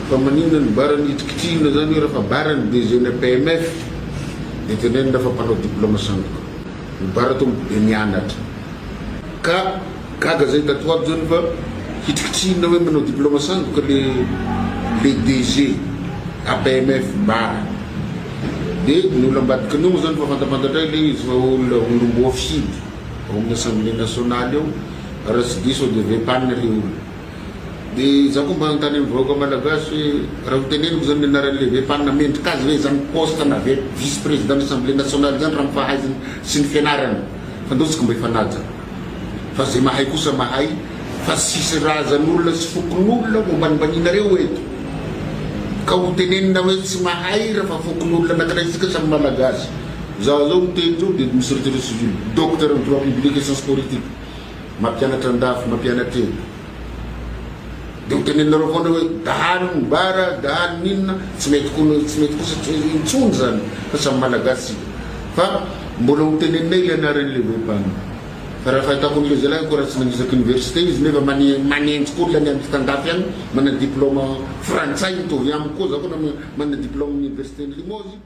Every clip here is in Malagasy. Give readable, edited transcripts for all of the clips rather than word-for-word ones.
fa maninona ny barany itikitiana zany hoe raha fa barany DG-na PMF dia tenenina fa mpanao diplôme sandoka ny bara to be mianatra ka gaga zay tato aby zany fa hitikitiana hoe manao diplôme sandoka le DG a PMF bara dia ny olo ambadika nogno zany fa fantapantatra le izy fa olomboa fidy ao amin'ny assemblée nationale eo raha tsy diso devait panina le olo dia za koa mba antany amin'ny vahoaka malagasy hoe raha hoteneniko zany anaran'le vepanina mendrika azy hoe zany poste na vice président assemblée nationale zany raha mifahaizany sy ny fianarany fa ndosika mba ifanaja fa zay mahay kosa mahay fa sisy razan'olona sy fokon'olona mombanimbaninareo eto ka hotenenina hoe tsy mahay raha fa fokon'olona anankiray isika samy malagasy za zao miteny zao dia misy retraité civil docteur en droit public et sciences politique mampianatra andafy mampianatra eny dia hotenenareo foana hoe dahalo ny bara dahalo ninona tsy mety kosa intsony zany fa samy malagasy fa mbola hoteneninay le anaran'le vepanina fa raha fahitako an'le zalahy ko raha tsy nanisaka université izy nefa manenjy koa lany amin'ny tandafy any mana diplôme frantsay mitovy amiko koa za koa mana diplôme université ny Limoges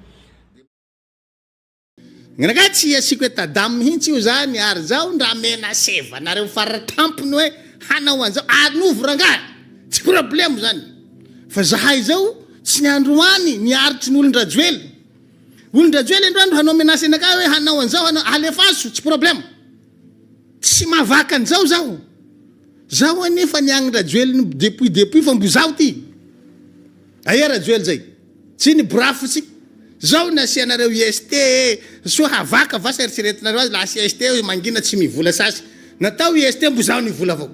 nganaka tsy asiko hoe tadamo mihitsy io zany ary zao ndra mena seva nareo faratampony hoe hanao an'izao anovo rangahy tsy problème zany fa zahay zao tsy niandroany niaritry ny olon-drajoely androandro hanao menasy anakay hoe hanao an'izao alefaso tsy problème tsy mavaka an'izao zaho anefa niagny rajoely depuis fa mbo zaho ty aia rajoely zay tsy ny brafotsy zao nasianareo IST so havaka vasa eritreretinareo azy la IST mangina tsy mivola sasy natao IST mbo zaho nivola avao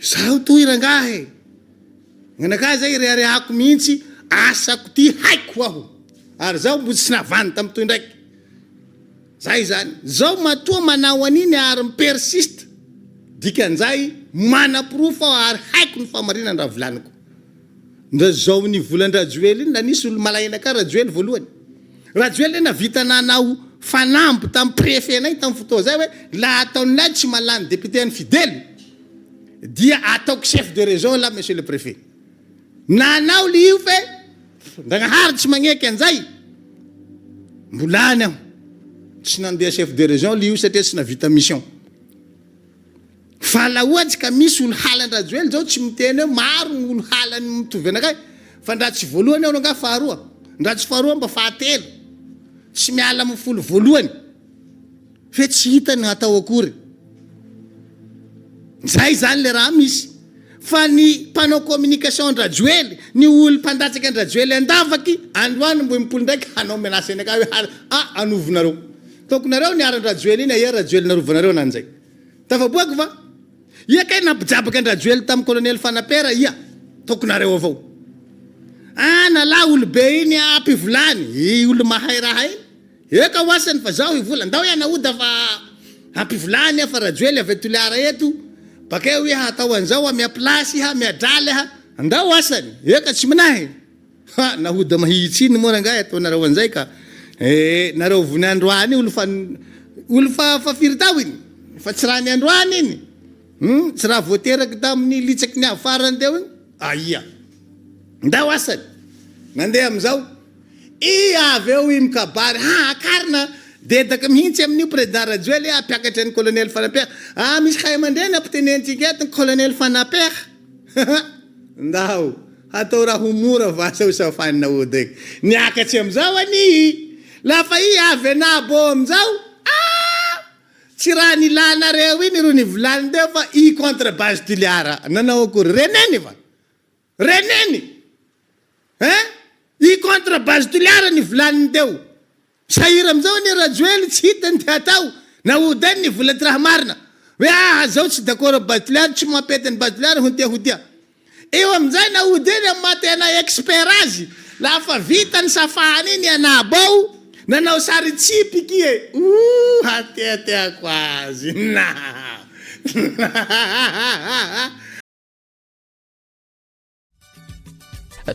zaho toy rangahy nganaka zay reharehako mihitsy asako ty haiko aho ary zaho mbo tsy navany tamy toy ndraiky zay zany zao matoa manao aniny ary mipersiste dikan'izay mana proof aho ary haiko ny famarinany raha volaniko nda zao ny volan-drajoely iny la nisy olo malahina ka rajoely voalohany rajoely navita nanao fanamby tamy préfet nay tamy fotoa zay hoe la ataonay tsy malany député any fidèle dia ataoko chef de région la monsieur le préfet nanao le io fe ndagnahary tsy magneky an'izay mbolany aho tsy nandeha chef de région le io satria tsy navita mission fa la ohatsy ka misy olo halan-drajoely zao tsy miteny hoe maro ny olo halany mitovy anakay fa ndra tsy voalohany ao nanga faharoa ndra tsy faharoa mba fahatelo tsy miala amin'ny folo voalohany fe tsy hita ny atao akory zay zany le raha misy fa ny mpanao communication andrajoely ny olo mpandatsaka andrajoely andavaky androany mbo impolo ndraiky hanao menasy anakay hoe anovinareo tokonareo niaran-drajoely iny aia rajoely narovanareo nan'izay tafaboaka fa ia kay nampijabaka andrajoely tamin'ny colonel Fanapera ia tokonareo avao nala olo be iny ampivolany olo mahay raha iny eka oasany fa zaho ivola ndao ianaoda fa ampivolany fa rajoely avy toliara eto bakeo iha atao an'izao amia plasy iha miadraly iha ndao asany eka tsy minahy nahoda mahitsy iny moa rangahy ataonareo an'izay ka nareo vony androany olo fa firy tao iny fa tsy raha ny androany iny tsy raha voateraky tamin'ny litsaky ny afarany teo iny aia ndao asany nandeha am'izao avy eo i mikabary akarina dedaka mihitsy amin'io président rajoely apiakatra ny colonel Fanapera misy kay aman-dreny ampitenentsika eto ny colonel Fanapera ndao atao raha homora vasao safanina odeky niakatsy am'izao any lafa avy anabo am'izao tsy raha nilanareo iny ro nivolany teo fa contre base tuliara nanao akory reneny fa reneny contre base tuliara nivolany teo sahira am'izao ny rajoely tsy hitany ty atao naodany nivola ty raha marina hoe zao tsy d'accord base tuliara tsy mampety ny base tuliara hotia eo am'izay naodany amatena expert azy lafa vita ny safahany iny anabao nanao sary tsipiky hateateako azy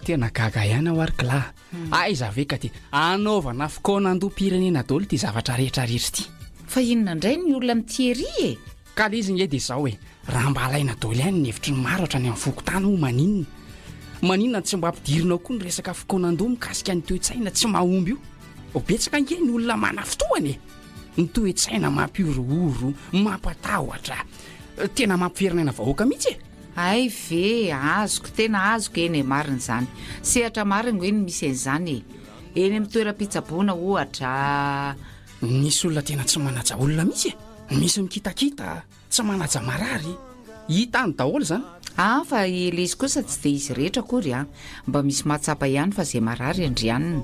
tena gaga ihany ao ary kila aiza ve ka ty anaovana fokoana andoam-pirenena daholo ty zavatra rehetra ty fa inona indray ny olona mithiery ka le izy nge dia izao hoe raha mba alaina daholo ihany ny hevitry ny maro hatrany amin'ny fokotany ho maninona maninona tsy mba ampidirinao koa ny resaka fokonan-doha mikasika ny toe-tsaina tsy mahomby io betsaka nge ny olona mana fotoany ny toe-tsaina mampiorooro mampatahotra tena mampiferinaina vahoaka mihitsy ay ve azoko tena azoko eny marina izany sehatra marina hoe ny misy an'izany eny amin'ny toeram-pitsaboana ohatra misy olona tena tsy manaja olona mihitsy misy mikitakita tsy manaja marary hita any daholo zany fa ela izy kosa tsy dia izy rehetra akory mba misy mahatsapa ihany fa izay marary andrianina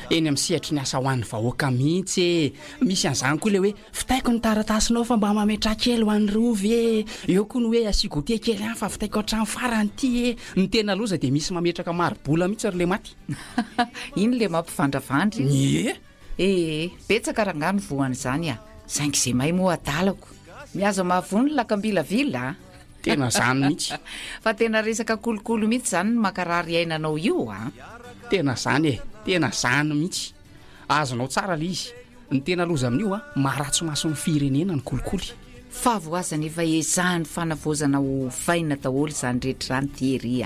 eny amin'ny sehatry ny asa ho an'ny vahoaka mihitsy misy an'izany koa le hoe fitaiko ny taratasinao fa mba mametra kely ho an'ny rovy eo koa ny hoe asigote kely any fa fitaiko hatrany farany ty ny tena loza dia misy mametraka marobola mihitsy ary le maty iny le mampivandravandry betsaka rangano voan'izany saingy izay mahay moa adalako miazo mahavony lakambilavila tena zany mihitsy fa tena resaka kolokolo mihitsy zany ny makarary ainanao io tena zany tena zany mihitsy azonao tsara le izy ny tena loza amin'io maharatso mason'ny firenena ny kolikoly fa voazana efa ezahany fanavozana ho faina daholo izany rehetra zany Thierry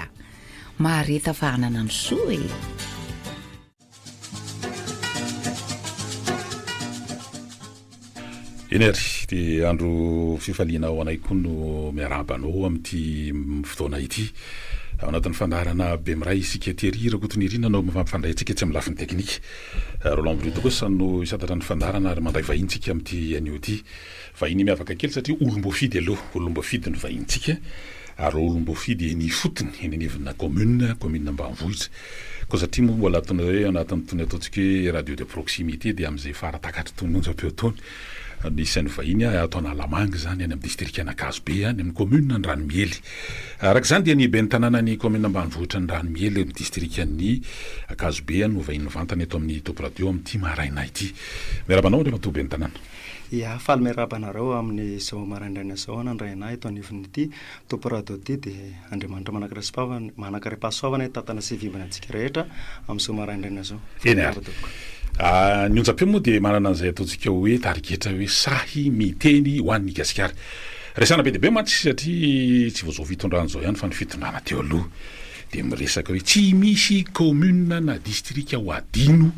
mahareta fa hanana ny soa enery dia andro fifaliana ao anay koa no miarabanao amin'ity fotoana ity ao anatin'ny fandarana be miray isika Thierry Rakotony Irina no mampifandray antsika tsy amin'ny lafiny teknika Roland Bruto kosa no isatatra ny fandarana ary manday vahintsika amin'ity anio ity vahiny miavaka kely satria olom-boafidy aloha olom-boafidy no vahintsika ary olom-boafidy ny fotony eny anivona commune ambanivohitra ko satria moa mbola ataonareo anatin'ny tony ataontsika hoe radio de proximité dia amin'izay faratakatra tony onjam-peotony nisan'ny vahiny atao Analamanga zany any amin'ny district Anakazo be any amin'ny commune ny Ranomiely araka izany dia ny ben'ny tanàna ny commune ambanivohitra ny Ranomiely amin'ny district ny Akazo be no vahiny vantany eto amin'ny Top Radio amin'ity maraina ity miarabanao re matoa ben'ny tanàna faly miarabanareo amin'ny zao maraindraina zao nandraina eto anivon'ity Top Radio ity dia Andriamanitra manakarepasoavana tatana sy vibana antsika rehetra amin'izao maraindraina zao ny onjam-peo moa dia manana an'izay ataontsika hoe tarigetra hoe sahy miteny ho an'ny gasikara resana be diabe mantsy satria tsy voazao fitondrana zao ihany fa ny fitondrana teo aloha dia miresaka hoe tsy misy commune na district ho adino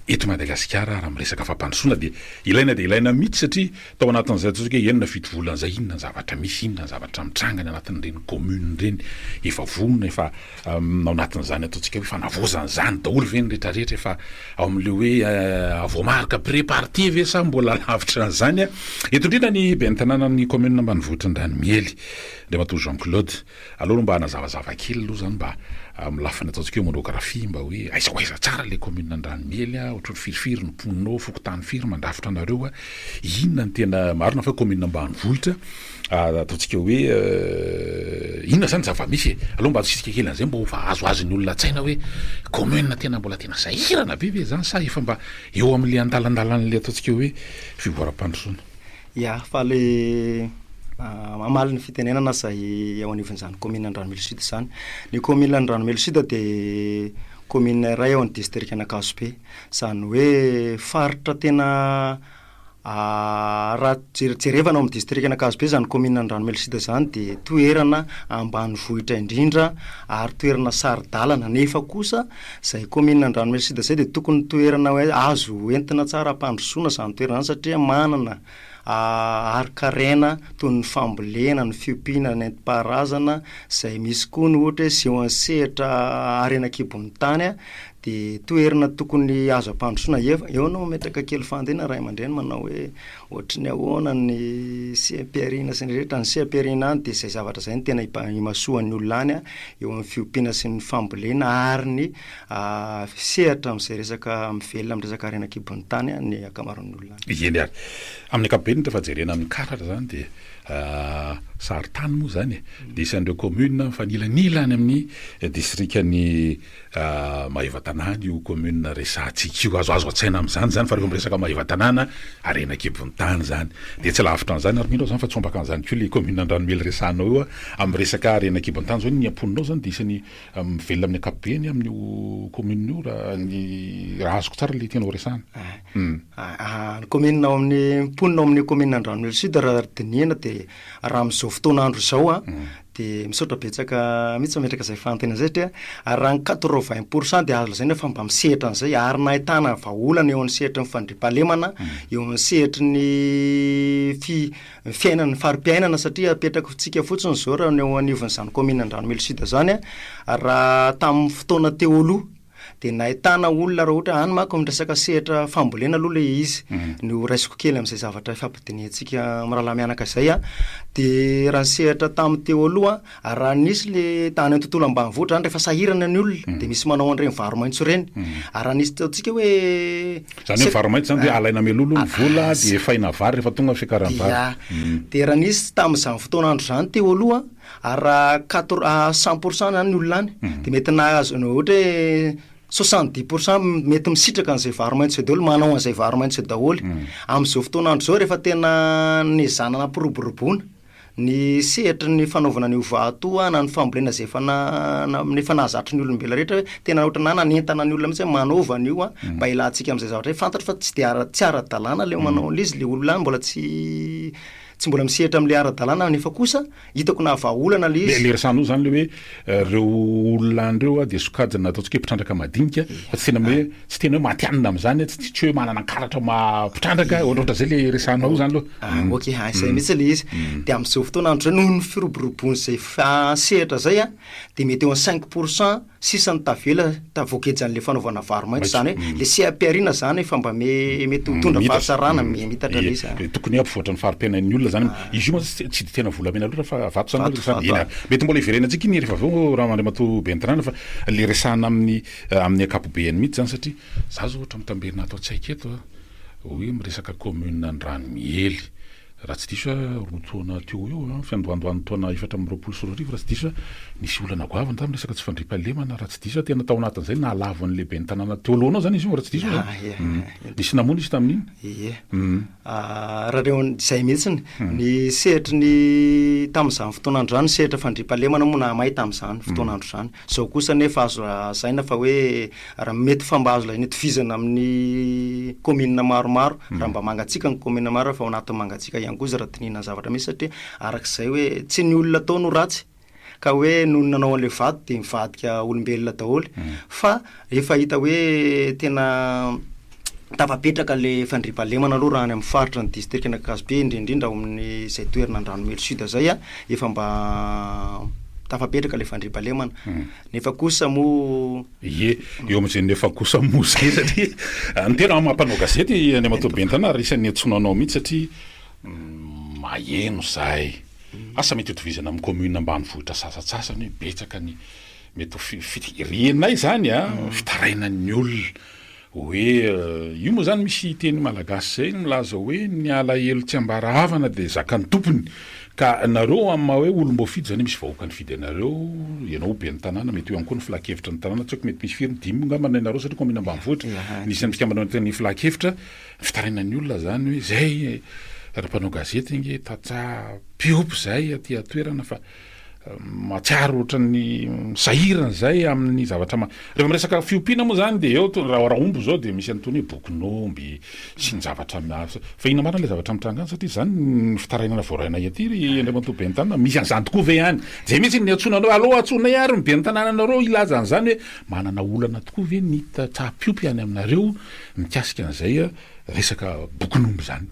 eto Madagasikara raha miresaka fampandrosoana dia ilaina mihitsy satria tao anatin'izay ataontsika hoe enina fito volana izay inona ny zavatra misy inona ny zavatra mitrangany anatin'ireny commune ireny efa vonona efa ao anatin'izany ataontsika hoe fanavozana zany daholo ve ny rehetrarehetra efa ao amin'le hoe voamarika pré-parti ve sa mbola lavitra n'izany eto indrindra ny ben'ny tanàna ny commune ambanivohitra ny Ranomiely dia matoa Jean-Claude aloha mba hanazavazava kely aloha zany mba amin'ny lafiny ataontsika hoe monografia mba hoe aiza tsara le commune ny Ranomiely ohatran'ny firifiry ny mponina fokotany firy mandrafitra anareo inona ny tena marina fa commune ambanivohitra ataontsika hoe inona zany zava-misy aloha mba atsika kely an'izay mba fa azoazony olona tsaina hoe commune tena mbola tena sahirana be ve zany sa efa mba eo amin'le andalandalan'le ataontsika hoe fivoaram-pandrosoana fa le amaly ny fitenenana zay ao anivon'izany commune ny Ranomely Sud zany ny commune ny Ranomely Sud dia commune iray ao amin'ny district Anakazo be zany hoe faritra tena raha jerevana ao amin'ny district Anakazo be zany commune ny Ranomely Sud zany dia toerana ambanivohitra indrindra ary toerana saridalana nefa kosa zay commune ny Ranomely Sud zay dia tokony toerana hoe azo entina tsara ampandrosoana zany toerana zany satria manana arkarena toy ny fambolena ny fiompiana ny entipaharazana zay misy koa ny ohatra hoe seho ansehatra arenakibon'ny tany dia toerana tokony azo ampandrosoana eo no metraka kely fandena ray aman-dreny manao hoe ohatry ny ahoana ny sehampiarina sy ny rehetra ny sehampiarina any dia zay zavatra zay ny tena imasoan'ny olona any eo amin'ny fiompiana sy ny fambolena ary ny sehatra amin'izay resaka mivelona amin'ny resaka arenakibon'ny tany ny akamaroan'ny olona eny ary amin'ny ankapobeny rehefa jerena amin'ny karatra zany dia saritany moa zany dia isan'ireo commune fa nilanilany amin'ny districtny Mahevatanana io commune resantsika io azoazo atsaina amin'izany zany fa rehefa miresaka Mahevatanana arenakibon'ny tany zany dia tsy lavitra an'izany ary mino zany fa tsombaka an'izany koa le commune Andranomely resanao io amin'ny resaka arenakibon'ny tany zao ny amponinao zany dia isany mivelona amin'ny ankapobeny amin'io commune io raha azoko tsara le tianao resana ny commune ao amin'ny mponina ao amin'ny commune Andranomely Sud raha dinihana dia raha amin'izao fotoana andro zao de misaotra betsaka mihitsy mametraka zay fantena zay satria ary raha ny 80% de azo lazaina fa mba misehatra an'izay ary nahitana vahaolana eo amin'ny sehatra ny fandriampahalemana eo amin'ny sehatra ny fiainan'ny fari-piainana satria apetraka tsika fotsiny zao raha eo anivon'izany commune Andranomely Sud zany raha tamin'ny fotoana teo aloha de nahitana olona raha ohatra any manko miresaka sehatra fambolena aloha le izy no raisiko kely amin'izay zavatra fampidiniantsika mirahalahy mianaka izay de raha sehatra tamin'ny teo aloha raha nisy le tany amin'ny tontolo ambanivohitra zany rehefa sahirana ny olona de misy manao an'ireny varomaitso reny raha nisy taontsika hoe zany hoe varomaitso zany hoe alaina melolo ny vola de faina vary rehefa tonga fikaran'ny vary de raha nisy tamin'izany fotoanandro zany teo aloha raha 100% zany ny olona any de mety nahazo ohatra hoe 70% mety misitraka an'izay varomaitso daholo manao an'izay varomaitso daholo amin'izao fotoanandro zao rehefa tena ny zanana piroboroboana ny sehatra ny fanaovana ny ovahatoa na ny fambolena zay nefa nahazatry ny olombela rehetra hoe tena ohatra nanentana ny olona mihitsy manaova an'io mba ilahantsika amin'izay zavatra hoe fantatra fa tsy ara-dalàna le manao an'izy le olona mbola tsy mbola misehatra amin'le ara-dalàna nefa kosa hitako na vahaolana le izy le resanao zany le hoe reo olona andreo de sokajana ataontsika hoe mpitrandraka madinika fa tsy tena hoe tsy tena hoe matianina amin'izany tsy hoe manana karatra mampitrandaka ohatrohatra zay le resanao zany aloha ok zay mihitsy le izy de amin'izao fotoanandro zay noho ny firoborobony zay sehatra zay de mety eo amin'ny 5% sisany tavela tavoakejan'le fanaovana varomaitso zany hoe le sehampiarina zany fa mba mety tondra fahatsarana mitatra le izy tokony ampivoatra ny fari-piainan'ny olona zany izy io moa tsy de tena volamena loatra fa vato zany ina mety mbola iverenantsika iny rehefa aveo raha mandriamato bentanàna fa le resahana amin'ny akapobeany mihitsy zany satria za zao ohatra mitamberina ato an-tsaika eto hoe miresaka commune Andranomely raha tsy diso roa taona teo eo fiandohandohan'ny taona 4 raha tsy diso nisy olana goavana tamin'ny resaka tsy fandriampahalemana raha tsy diso tena tao anatin'izay nahalavan'le bentanàna teo alohanao zany izy io raha tsy diso nisy namoana izy tamin'iny raha reo zay mihitsiny ny sehatra ny tamin'izany fotoanandro zany sehatra fandriampahalemana moa na mahay tamin'izany fotoanandro zany zao kosa nefa azo lazaina fa hoe raha mety famba azo lazaina tovizana amin'ny commune maromaro raha mba mangatsika ny commune maro fa ao anatin'ny mangatsika ihany koa izy raha tinina zavatra misy satria arak'izay hoe tsy ny olona tao no ratsy ka hoe noho nanao an'le vato de mivadika olombelona daholo fa efa hita hoe tena tafapetraka le fandriampahalemana aloha raha any amin'ny faritra ny district Ankasibe indrindrindra amin'ny zay toerana Andranomely Sud zay efa mba tafapetraka le fandriampahalemana nefa kosa mo eo amin'izay nefa kosa mo zay satria ny tena mampanao gazety any amato bentanà isan'ny antsonanao mihitsy satria maheno zay asa mety hotovizana amin'ny commune ambanivohitra sasatsasany hoe betsaka ny mety fitirianay zany fitarainan'ny olona hoe io moa zany misy teny malagasy zay milaza hoe ny alahelo tsy ambarahavana de zakany tompony ka nareo amma hoe olom-boafidy zany misy vahoaka ny fidy anareo ianao be ny tanàna mety eo ihany koa ny filakevitra ny tanàna tsy haiko mety misy firy dimy ngambana anareo satria commune ambanivohitra nisy ny fikambanao ny filakevitra fitarainan'ny olona zany hoe zay raha mpanao gazety nge tatsa piompy zay aty atoerana fa matsiaro ohatra ny sahirana zay amin'ny zavatra rehefa miresaka fiompiana moa zany de eo raha omby zao de misy antony hoe bokon'omby sy ny zavatra fa ina marina le zavatra mitranga any satria zany ny fitarainana voarainay aty andriamato be ny tanàna misy an'izany tokoa ve any zay mihitsy ny atsonanao aloha atsonay ary ny be ny tanàna anareo ilaza an'izany hoe manana olana tokoa ve ny tsaha-piompy any aminareo mikasika an'izay resaka bokon'omby zany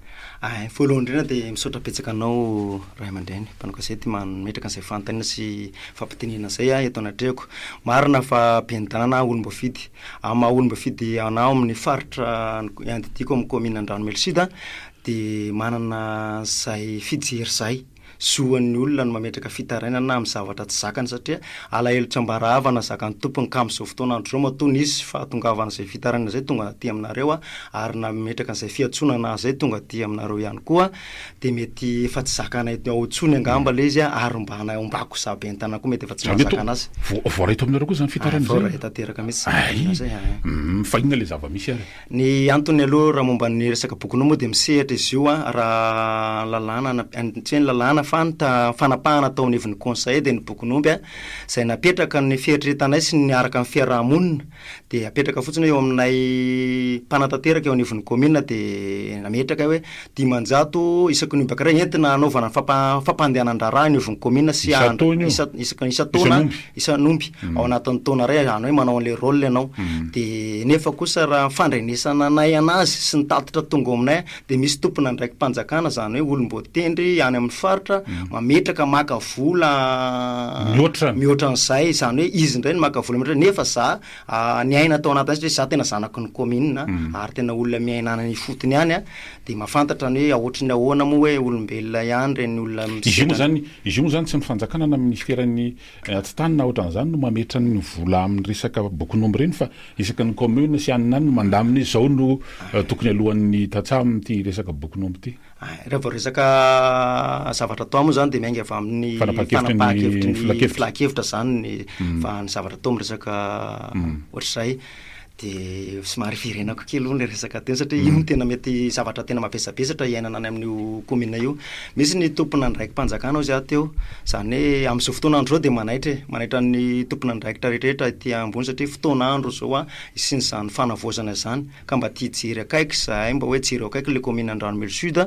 voalohany indrindra de misaotra betsaka anao ray aman-dreny mpanao gazety mametraka an'izay fanontaniana sy fampitenina zay eto anatrehako marina fa be ny tanàna olom-boafidy maha olom-boafidy anao amin'ny faritra andidiko amin'ny commune Andranomely Sud de manana zay fijery zay zoan'ny olona no mametraka fitarainana amin'ny zavatra tsy zakany satria alahelo tsy ambarahavana zakany tompony ka amin'izao fotoanandro zao matony izy fa tongavana zay fitarainana zay tonga aty aminareo ary na metraka an'izay fiatsonana zay tonga aty aminareo ihany koa de mety efa tsy zakanay ao tsony angamba le izy ary mba ombako zabe ny tanàna koa mety efa tsy mahazaka anazy voaraito aminareo koa zany fitarainana zay voaraitateraka mihitsy zay fa inona le zava-misy ary ny antony aloha raha momba ny resaka bokonao moa de misehatra izy io raha lalàna tsy hoe lalàna fanapahana atao amin'ivon'ny conseil de ny bokon'omby zay napetraka ny fieritretanay sy niaraka amin'ny fiarahamonina de apetraka fotsiny eo aminay mpanatanteraka eo anivon'ny commune de nametraka hoe 10 isaky ny omby ankiray entina anaovana fampandehanan-draharaha anivon'ny commune sy isa-taona isan'omby ao anatin'ny taona ray any hoe manao an'le rôle ianao de nefa kosa raha fandrenesana nay anazy sy nitatitra tonga aminay de misy tompona ndraiky mpanjakana zany hoe olom-boatendry any amin'ny faritra mametraka maka vola mihoatra an'izay zany hoe izy indray ny maka vola mihoatra nefa za ny aina atao anatin'izy hoe za tena zanaky ny commune ary tena olona miainana ny fotony any de mahafantatra ny hoe ahoatra ny ahoana moa hoe olombelona ihany reny olona izy io moa zany tsy mifanjakanana amin'ny fiaran'ny atitanina ohatran'izany no mametra ny vola amin'ny resaka bokon'omby reny fa isaky ny commune sy anina any no mandaminy zao no tokony alohan'ny tatsaha amin'ity resaka bokon'omby ity rehefa vao resaka zavatra atao moa zany de miainga avy amin'ny fanapahan-kevitry ny filahakevitra zany fa ny zavatra atao am'resaka ohatr'izay de somary firenako kely aloha le resaka teny satria io tena mety zavatra tena mavesabesatra iainana any amin'io commune io misy ny tompona ndraiky mpanjakana ao za teo zany hoe amin'izao fotoana andro zao de manaitra ny tompona ndraikitra rehetrarehetra ity ambony satria fotoana andro zao sy ny zany fanavoazana zany ka mba tia jiry akaiky zahay mba hoe jiry akaiky le commune Andramelo Sud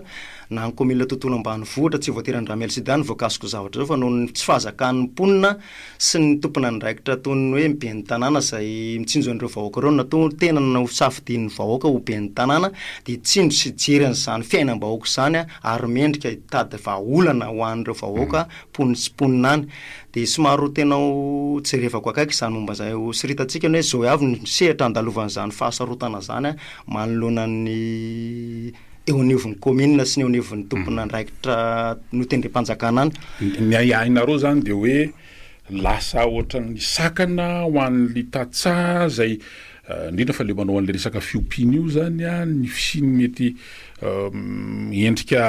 na ny commune tontolo ambanivohitra tsy voatery Andramelo Sud any voakasiko zavatra zao fa noho ny tsy fahazakan'ny mponina sy ny tompona ndraikitra tony hoe miben'ny tanàna zay mitsinjo an'ireo vahoaka reo natao tena no safidin'ny vahoaka ho ben'ny tanàna de tsindro sy jery an'izany fiainam-bahoaka zany ary mendrika hitady vahaolana ho an'ireo vahoaka mponiny sy mponina any de somaro tena jerevako akaiky zany momba zay siritatsika ny hoe zao avy ny sehatra andalovan'izany fahasarotana zany manoloana ny eo anivon'ny commune sy ny eo anivon'ny tompona ndraikitra no tendrem-panjakana any ny ainareo zany de hoe lasa ohatran'ny sakana ho an'le tatsaha zay indrindra fa le manao an'le resaka fiompiana io zany ny fisiny mety endrika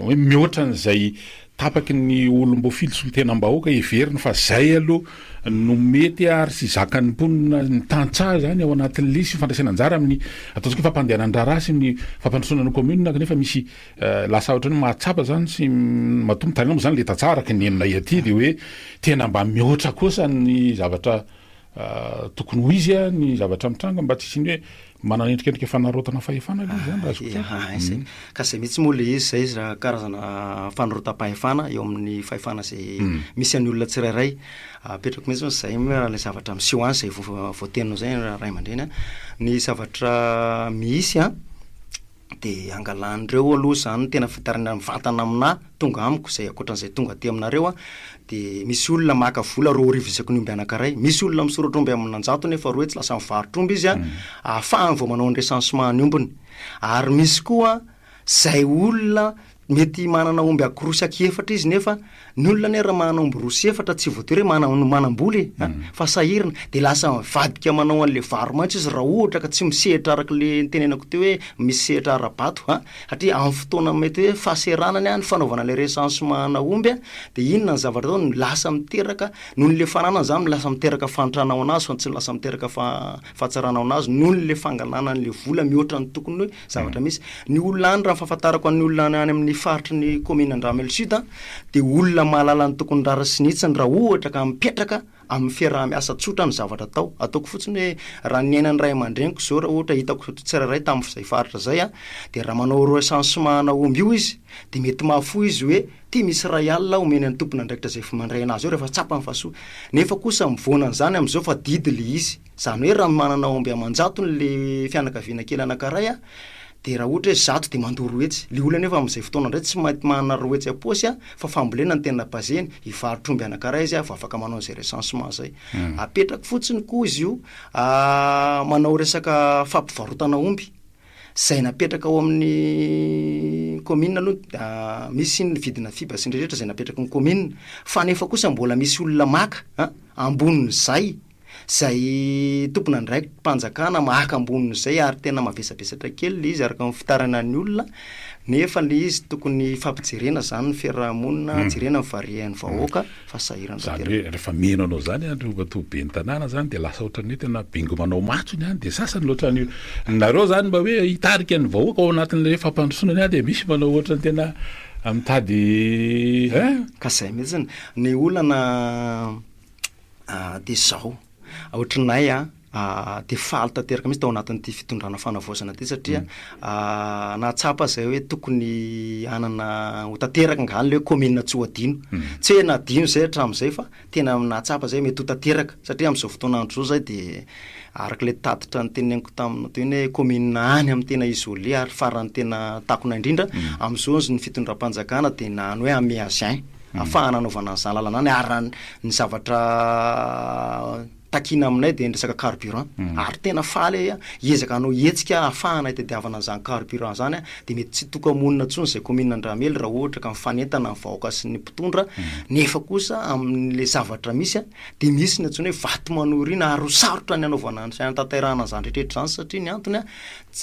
hoe mihoatra n'izay tapaky ny olom-boafily sy tena-bahoaka everiny fa zay aloha no mety ary sy zakan'ny mponina ny tantsaha zany ao anatin'le sy fandraisana anjara amin'ny ataontsika fampandehanan-draharaha sy ny fampandrosoana ny commune kanefa misy lasa ohatra ny mahatsapa zany sy matombo tarina moa zany le tantsaha araky ny enina aty de hoe tena mba mihoatra kosa ny zavatra tokony ho izy ny zavatra mitranga mba tsisy ny hoe manana endrikendrika fanarotana fahefana le zany raha zay ka zay mihitsy moa le izy zay raha karazana fanarotam-pahefana eo amin'ny fahefana zay misy any olona tsirairay apetrako mihitsy zay raha le zavatra miseho any zay voateninao zay ray aman-dreny ny zavatra misy de angalan'ireo aloha zany tena fitarina mivantana amina tonga amiko zay akoatran'izay tonga aty aminareo de misy olona maka vola roa arivo isaky ny omby anankiray misy olona misoratra omby amin'nanjato nefa roe tsy lasa mivarotra omby izy ahafahany vao manao ny recensement ny ombiny ary misy koa zay olona mety manana omby akorosy efatra izy nefa ny olona ne raha manana omby rosy efatra tsy voatery hoe manamboly fa sahirina de lasa mivadika manao an'le varo maitso izy raha ohatra ka tsy misehatra araky le tenenako teo hoe misy sehatra ara-bato satria amin'ny fotoana mety hoe fahaseranany any fanaovana le recensement na omby de inona ny zavatra tao lasa miteraka noho le fananana zany lasa miteraka fanotranao anazy fa tsy lasa miteraka fahatsaranao anazy noho le fangalanan'le vola mihoatra ny tokony hoe zavatra misy ny olona any raha fahafantarako ny olona any amin'ny faritry ny commune Andramelo Sud de olona mahalala ny tokony rara sinitsiny raha ohatra ka mipetraka amin'ny fiaraha-miasa tsotra ny zavatra atao ataoko fotsiny hoe raha ny ainany ray aman-dreniko zao raha ohatra hitako tsirairay tamin'izay faritra zay de raha manao recensement na omby io izy de mety mahafo izy hoe ty misy ray alina omeny any tompona ndraikitra zay mandray anazy eo rehefa tsapa fahasoa nefa kosa mivoana an'izany am'izao fa didy le izy zany hoe raha manana omby aman-jatony le fianakaviana kely anankiray de raha ohatra hoe zato de mandoro roetsy le olona nefa am'izay fotoana indray tsy mety manana roetsy aposy fa fambolena ny tena bazeny hivarotra omby anankiray izy fa afaka manao an'izay recensement zay apetraka fotsiny koa izy io manao resaka fampivarotana omby zay napetraka ao amin'ny commune aloha misy ny vidina fiba sy ndrehetra zay napetraka ny commune fa nefa kosa mbola misy olona maka amboniny zay tompona ndraiky mpanjakana mahaka ambonin'izay ary tena mavesabesatra kely le izy araka amin'ny fitarana ny olona nefa le izy tokony fampijerena zany ny fiarahamonina jerena mivarian'ny vahoaka fa sahirana zany hoe rehefa menanao zany androbatoa be ny tanàna zany de lasa ohatrany hoe tena bingo manao matsony any de sasany loatrany nareo zany mba hoe hitarika ny vahoaka ao anatin'le fampandrosonany any de misy manao ohatrany tena mitady ka zay mihitsiny ny olana de zao ohatrinay de faly tanteraka misy tao anatin'ity fitondrana fanavaozana ty satria nahatsapa zay hoe tokony anana ho tanteraka ngany le hoe commune tsy ho adino tsy hoe nadino zay hatram'izay fa tena nahatsapa zay mety ho tanteraka satria am'izao fotoanandro zao zay de araka le tatitra ny teneniko tamina toy hoe commune any amin'ny tena isolé ary farany tena takona indrindra am'izao ny fitondram-panjakana de nany hoe améagin afahana anaovana an'izany lalana any ary ny zavatra takina aminay de resaka carburant ary tena faly ezaka anao hetsika afahana itadiavana an'izany carburant zany de mety tsy tokamonina ntsony zay commune Andramely raha ohatra ka mifanentana ny vahoaka sy ny mpitondra nefa kosa amin'le zavatra misy de misy ny antsony hoe vato manorina ary sarotra ny anaovana ny tanterahana zany rehetra zany satria ny antony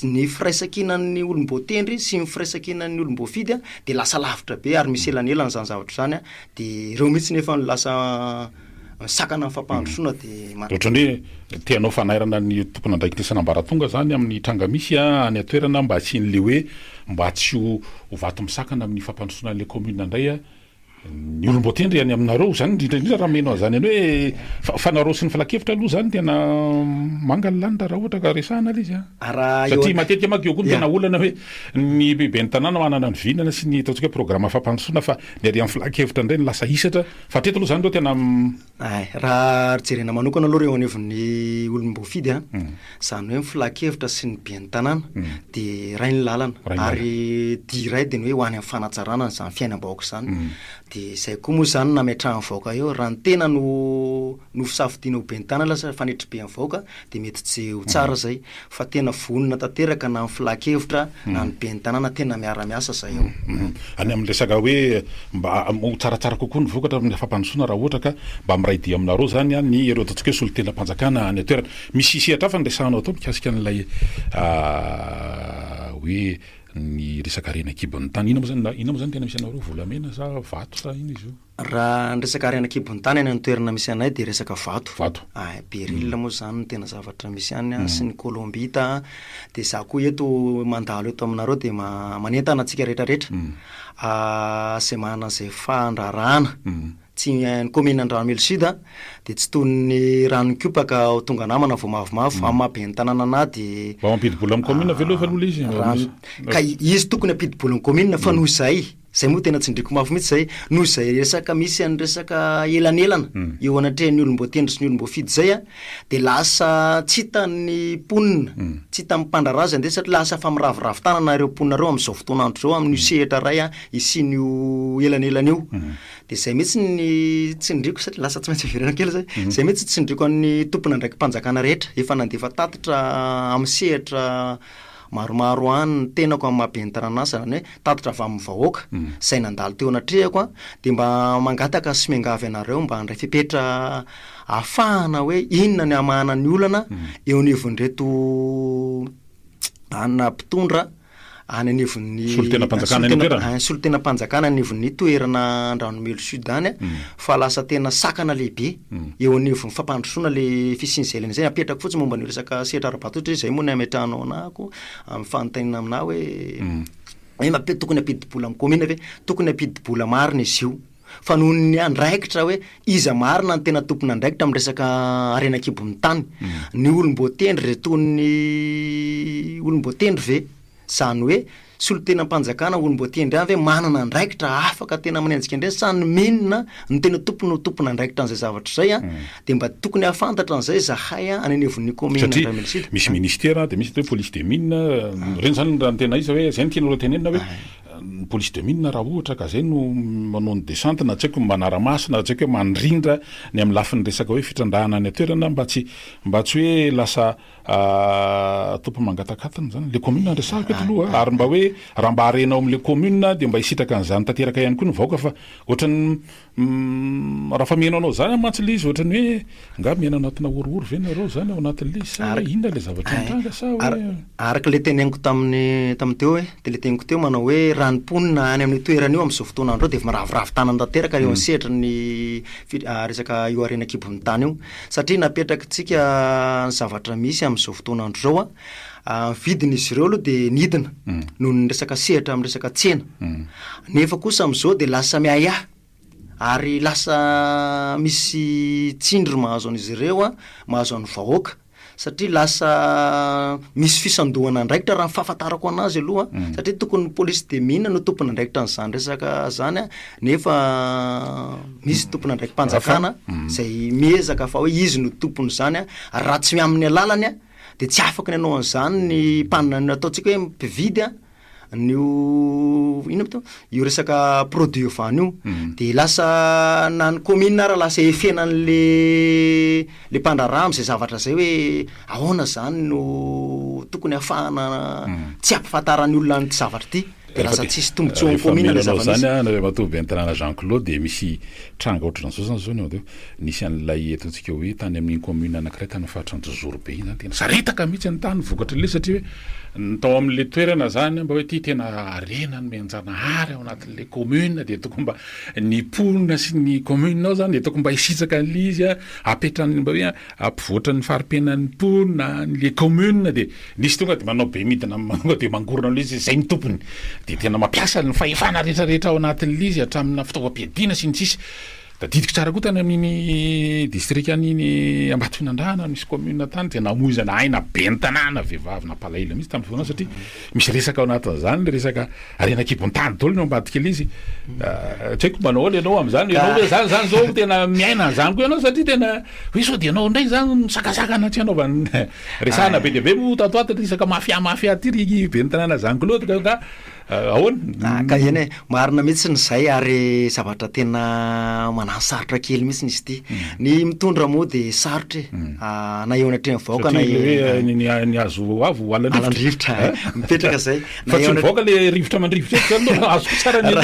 ny firaisakinan'ny olom-boatendry sy ny firaisakinan'ny olom-boafidy de lasa lavitra be ary misy elanelana zany zavatra zany de reo mihitsy nefa lasa sakana fampandrosoana de ohatrany hoe tianao fanairana ny tompona andraikitra sanambaratonga zany amin'ny tranga misy any atoerana mba tsy n'le hoe mba tsy ho vato misakana amin'ny fampandrosoana an'le commune indray ny olom-boatendry any aminareo zany indrindra raha meno zany any hoe fanareo sy ny falakevitra aloha zany tena manga ny lanitra raha ohatra ka resahana le izy satria matetika manko eo koa tena olana hoe ny bebe ny tanàna manana ny vinana sy ny ataontsika hoe programme fampandrosoana fa ny ary amin'ny falakevitra indray ny lasa hisatra fa treto aloha zany reo tena raha jerena manokana aloha reo anevon'ny olom-boafidy zany hoe mifilakevitra sy ny be ny tanàna de ray ny lalana ary diray de ny hoe ho any amin'ny fanatsarana zany fiainam-bahoaka zany de zay koa moa zany nametrahan'ny vahoaka eo raha ny tena no fisafidiana ho be ny tanàna lasa fanetry be ny vahoaka de mety tsy ho tsara zay fa tena vonona tanteraka na ny filakevitra na ny be ny tanàna tena miara-miasa zay eo any amin'ny resaka hoe mba ho tsaratsara kokoa ny vokatra amin'ny fampandrosoana raha ohatra ka mba miraidia aminareo zany ny ireo ataontsika hoe solon-tena-panjakana any atoerana misy sihatra hafa ny resahanao atao mikasika an'ilay hoe ny resaka rena kibon'ny tany ina moa zany tena misy anareo volamena sa vato sa ina izy io raha ny resaka rena kibon'ny tany any toerana misy anay de resaka vato beril moa zany no tena zavatra misy any sy ny colombita de za koa eto mandalo eto aminareo de manentana antsika rehetrarehetra zay manana zay fandrarahana tsy ny commune Andramely Sud de tsy toy ny rano kopaka ho tonga namana vao mavomavo amin'ny mahabe ny tanàna ana de mba mampidi-bola amin'ny commune veloha fa aloha izy ka izy tokony ampidi-bola amin'ny commune fa noho zay moa tena tsindriko mafy mihitsy zay noho zay resaka misy any resaka elanelana eo anatrehan'ny olom-boatendry sy ny olom-boafidy zay de lasa tsy hitan'ny ponina tsy hitan'ny mpandrarazy ande satria lasa fa miravoravo tanana reo poninareo amin'izao fotoanandro zao amin'ny sehatra ray isin'io elanelana io de zay mihitsy ny tsindriko satria lasa tsy maintsy iverana kely zay mihitsy tsindriko an'ny tompona ndraiky mpanjakana rehetra efa nandefa tatitra amin'ny sehatra maromaro any ny tenako amin'ny mahabe ny taranasa zany hoe tatitra avy amin'ny vahoaka zay nandalo teo anatrehako de mba mangataka sy miangavy anareo mba handray fipetra ahafahana hoe inona ny amahana ny olana eo anivon'reto anina mpitondra any anivon'ny solon-tena-panjakana anivon'ny toerana Andramely Sud any fa lasa tena sakana lehibe eo anivon'ny fampandrosoana le fisian'izay lena zay apetraka fotsiny momba ny resaka sehatra ara-batotra zay moa ny ametrahanao anako amin'ny fanontaniana amina hoe tokony ampidi-bola amin'ny commune ve tokony ampidi-bola marina izy io fa noho ny andraikitra hoe iza marina ny tena tompona andraikitra amin'ny resaka arena kibon'ny tany ny olom-boatendry re toy ny olom-boatendry ve zany hoe solon-tena-panjakana olom-boatendry any ve manana andraikitra afaka tena manenjika indray sa ny menina ny tena tompona andraikitra an'izay zavatra zay de mba tokony ahafantatra an'izay zahay any anivon'ny commune Andramely Sud misy ministère de misy hoe police de mine reny zany raha ny tena izy hoe zay ny tianareo tenenina hoe ny police de mine raha ohatra ka zay no manao ny descente na tsy haiko manara-masina na tsy haiko hoe mandrindra ny amin'ny lafin'ny resaka hoe fitrandahana any atoerana mba tsy hoe lasa tompo mangatakatana zany le commune andresahako eto aloha ary mba hoe raha mba harenao amin'le commune de mba hisitraka an'izany tanteraka ihany koa ny vahoaka fa ohatrany raha fa mihainao anao zany mantsy le izy ohatrany hoe nga mihaina anatina orooro ve nareo zany ao anatin'le sa inona le zavatra mitranga sa hoe araka le teneniko tamin'ny teo hoe de le teneniko teo manao hoe raha ny ponina any amin'ny toerana io am'izao fotoana andro de efa maravoravo tanany tanteraka eo sehatra ny resaka io arena kibon'ny tany io satria napetrakatsika ny zavatra misy am'izao fotoana andro zao vidiny izy ireo aloha de nidina noho ny resaka sehatra amin'ny resaka tsena nefa kosa am'izao de lasa miaya ary lasa misy tsindry mahazo an'izy ireo mahazo an'ny vahoaka satria lasa misy fisandohana ndraikitra raha fahafantarako anazy aloha satria tokony polisy de mihina no tompona ndraikitra n'izany resaka zany nefa misy tompona ndraiky mpanjakana zay miezaka fa hoe izy no tompony zany raha tsy amin'ny alalany de tsy afaka ny anao an'izany ny mpanina ny ataontsika hoe mpividy io resaka produit avany io de lasa na ny commune raha lasa efenan'le mpandrarah am'izay zavatra zay hoe ahoana zany no tokony ahafahana tsy ampifantarany olona ny zavatra ty de lasa tsisy tombontsoa commune le zany matoby antanàna Jean Claude de misy tranga ohatran'izao zany zao ny nisy an'ilay atontsika hoe tany amin'ny commune anankiray tany fatrany tozoro be zany tena saritaka mihitsy ny tany vokatra le satria hoe tao amin'le toerana zany mba hoe ty tena arena ny menjanahary ao anatin'le commune de tokony mba ny ponina sy ny commune ao zany de tokony mba hisitsaka an'izy apetrany mba hoe ampivoatra ny farimpenan'ny ponina le commune de nisy tonga de manao be midina manonga de mangorona an'izy zay ny tompony de tena mampiasa ny fahefana rehetrarehetra ao anatin'le izy hatramina fitaovam-piadiana sy ny tsisy da didiko tsara koa tany amin'iny district an'iny Ambatondrandrana misy commune tany tena namoizana aina be ny tanàna vehivavy nampalahelo mihitsy tamin'ny fotoana satria misy resaka ao anatin'izany le resaka arena kibon-tany daholo no ambadika ilay izy tsy haiko manao le ianao amin'izany ianao hoe zany zao tena miaina an'izany koa ianao satria tena hoe sao de ianao indray zany misakasakana tsy anaovany resahana be dia be mo tatoato resaka mafia ty ry be ny tanàna zany Claude ka ahoana ka eny marina mihitsy ny zay ary zavatra tena manano sarotra kely mihitsy izy ty ny mitondra moa de sarotra na eo anatreny vahoaka na ny azo avo alandrivotra mipetraka zay fa tsy vahoaka le rivotra mandrivotra zany azo tsara ny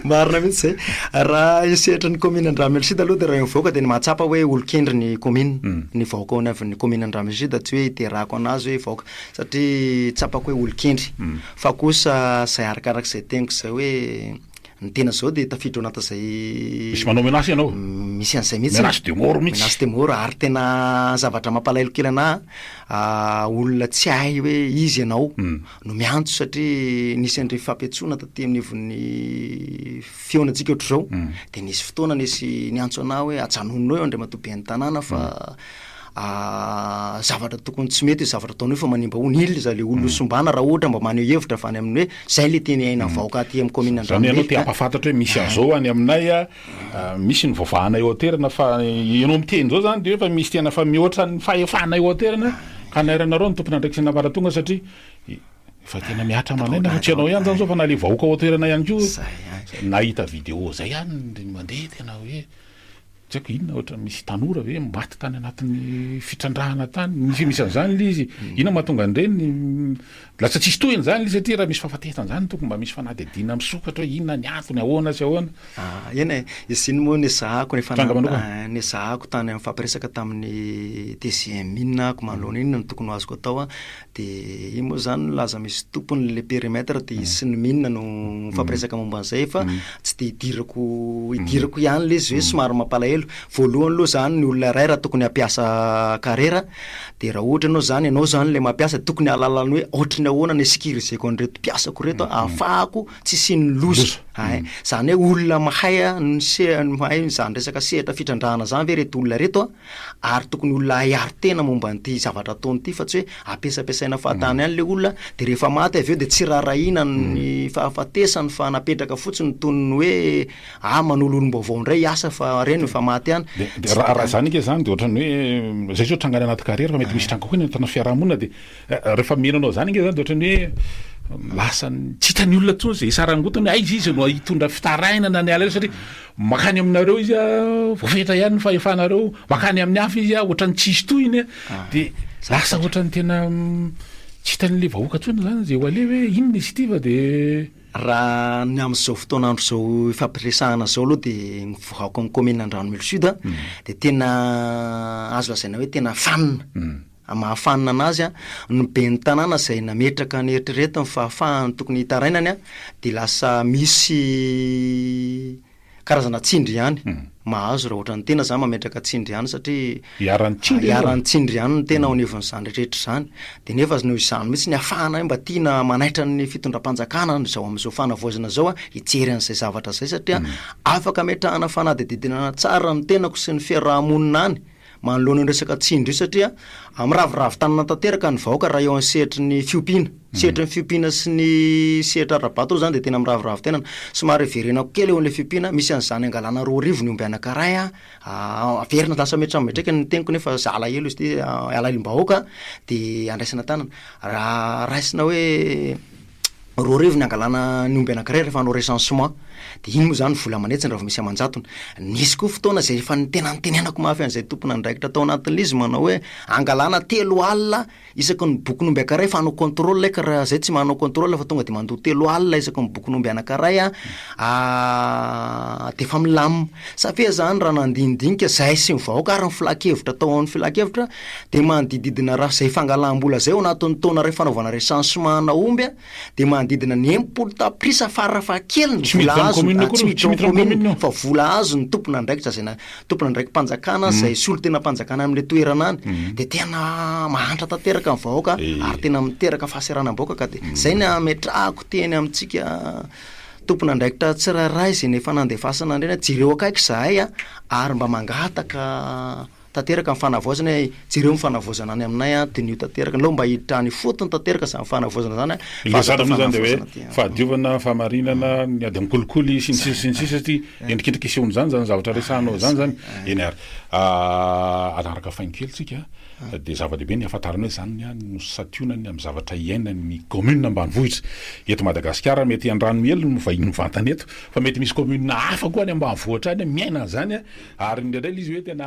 marina mihitsy zay raha isehatra ny commune Andramelsida aloha de raha vahoaka de ny mahatsapa hoe olokendry ny commune ny vahoaka ao anavy ny commune Andramelsida tsy hoe iterahako anazy hoe vahoaka satria tsapako hoe olokendry fa kosa zay arakarak'izay teniko zay hoe ny tena zao de tafiditra ao anatin'izay misy manao menasy ianao misy an'izay mihitsy menasy de moro mihitsy menasy de moro ary tena zavatra mampalahelo kely ana olona tsy hay hoe izy ianao no miantso satria nisy an'ireo fampiantsoana taty amin'ny ivon'ny feonantsika ohatr'izao de nisy fotoana nisy niantso ana hoe ajanononao eo andray matobe ny tanàna fa zavatra tokony tsy mety zavatra ataonao fa manimba ony za le olona sombana raha ohatra mba maneho hevitra fa any amin'ny hoe zay le teny aina vahoaka aty amin'ny commune zany ianao te ampafantatra hoe misy an'izao any aminay misy ny vavahana eo aterana fa ianao miteny zao zany de fa misy tena fa mihoatra ny fahefana eo aterana ka nairanareo ny tompona ndraiky sy navaratonga satria fa tena miatra manaina fa tsy ianao ihany zany zao fa na le vahoaka ao aterana ihany koa nahita vidéo zay ihany mandeha tena hoe tsy haiko inona ohatra misy tanora hoe maty tany anatin'ny fitrandrahana tany misy an'izany le izy inona mahatonga an'ireny lasa tsisy tohiny zany le satria raha misy fahafatesana zany tokony mba misy fanadihadiana misokatra hoe inona ny antony ahoana sy ahoana eny izy iny moa nezahako nezahako tany amin'ny fampiresaka tamin'ny TCM inako manoloana inona no tokony azoko atao de iny moa zany laza misy tompony le périmètre de izy sy ny minina no fampiresaka momba an'izay fa tsy de idirako ihany le izy hoe somary mampalahelo voalohany aloha zany ny olona iray raha tokony hampiasa carrière de raha ohatra ianao zany ianao zany le mampiasa tokony halalany hoe ohatrany ahoana ny sécuriseko an'ireto mpiasako reto ahafahako tsy siny loza zany hoe olona mahay mahay zany resaka sehatra fitrandrahana zany ve reto olona reto ary tokony olona ahary tena momba an'ity zavatra ataony ity fa tsy hoe ampiasapiasaina fahatany ihany le olona de rehefa maty avy eo de tsy raharahiana ny fahafatesany fa napetraka fotsiny tonony hoe manolo olom-baovao indray asa fa reny efa maty ihany de raha zany ke zany de ohatrany hoe zay zao trangany anaty carrière fa mety misy tranga koa ny tana fiarahamonina de rehefa menanao zany ke zany de ohatrany hoe lasa tsy hitany olona tsony zay sarangotony izy no hitondra fitarainana ny alelo satria makany aminareo izy voafetra ihany ny fahefanareo makany amin'ny hafa izy ohatrany tsisy tohiny de lasa ohatrany tena tsy hitan'le vahoaka tsony zany zay hoale hoe inona izy ity fa de raha ny amin'izao fotoanandro zao fampiresahana zao aloha de ny vahoaka amin'ny commune Andramelsida de tena azo lazaina hoe tena fanina mahafanina anazy a no be ny tanàna zay nametraka ny eritreretiny fa ahafahany tokony hitarainany a de lasa misy karazana tsindry ihany mahazo raha ohatra ny tena zany mametraka tsindry ihany satria iaran'ny tsindry ihany ny tena onevon'izany rehetra zany de nefa noho izany mihitsy ny ahafahana hoe mba tiana manaitra ny fitondram-panjakana zao am'izao fanavoazana zao a hijery an'izay zavatra zay satria afaka metrahana fanadididinana tsara ny tenako sy ny fiarahamonina any manoloana ny resaka tsindry io satria am'ravoravo tanana tanteraka ny vahoaka raha eo any sehitry ny fiompiana sehitry ny fiompiana sy ny sehitra arabato zany de tena miravoravo tenana somary verenako kely eo an'le fiompiana misy an'izany angalana 2 arivo ny omby anankiray a averina lasa metrametraika ny teniko nefa alahelo izy ty alalim-bahoaka de andraisana tanana raha raisina hoe 2 arivo ny angalana ny omby anankiray rehefa anao recensement de iny moa zany vola manetsiny raha misy amanjatony nisy koa fotoana zay efa tena nitenenako mafy an'izay tompona ndraikitra tao anatin'izy manao hoe angalana 3 alina isaky ny bokon'omby anankiray fa hanao contrôle ka raha zay tsy manao contrôle fa tonga de mandoa 3 alina isaky ny bokon'omby anankiray a de fa milamina safia zany raha nandinidinika zay sy mivahoaka ary ny filakevitra tao amin'ny filakevitra de manodididina raha zay fangalam-bola zay ao anatin'ny taona rehefa fanaovana recensement na omby a de manodidina ny 80 taprisa farafahakeliny fa vola azo ny tompona ndraikitra zay tompona ndraiky mpanjakana zay solo tena mpanjakana amin'le toerana any de tena mahantra tanteraka ny vahoaka ary tena miteraka fahaseranam-bahoaka ka de zay ny ametrahako teny amintsika tompona ndraikitra tsirairay zay nefa nandefasana ndreny jereo akaiky zahay a ary mba mangataka tanteraka mifanavoazana jereo mifanavoazana any aminay a de nio tanteraka lao mba hitrany fotony tanteraka zany mifanavoazana zany ilazana moa zany de hoe fahadiovana fahamarinana ny ady mikolikoly sy ny sisa satria endrikendraka isehony zany zavatra resanao zany eny ary alaraka fainkely tsika de zava-dehibe ny afantarana hoe zany no sationany amin'ny zavatra iainany commune ambanivohitra eto Madagasikara mety andrano mielo no vahiny mivantana eto fa mety misy commune hafa koa any ambanivohitra any miaina zany ary ndraindray izy hoe tena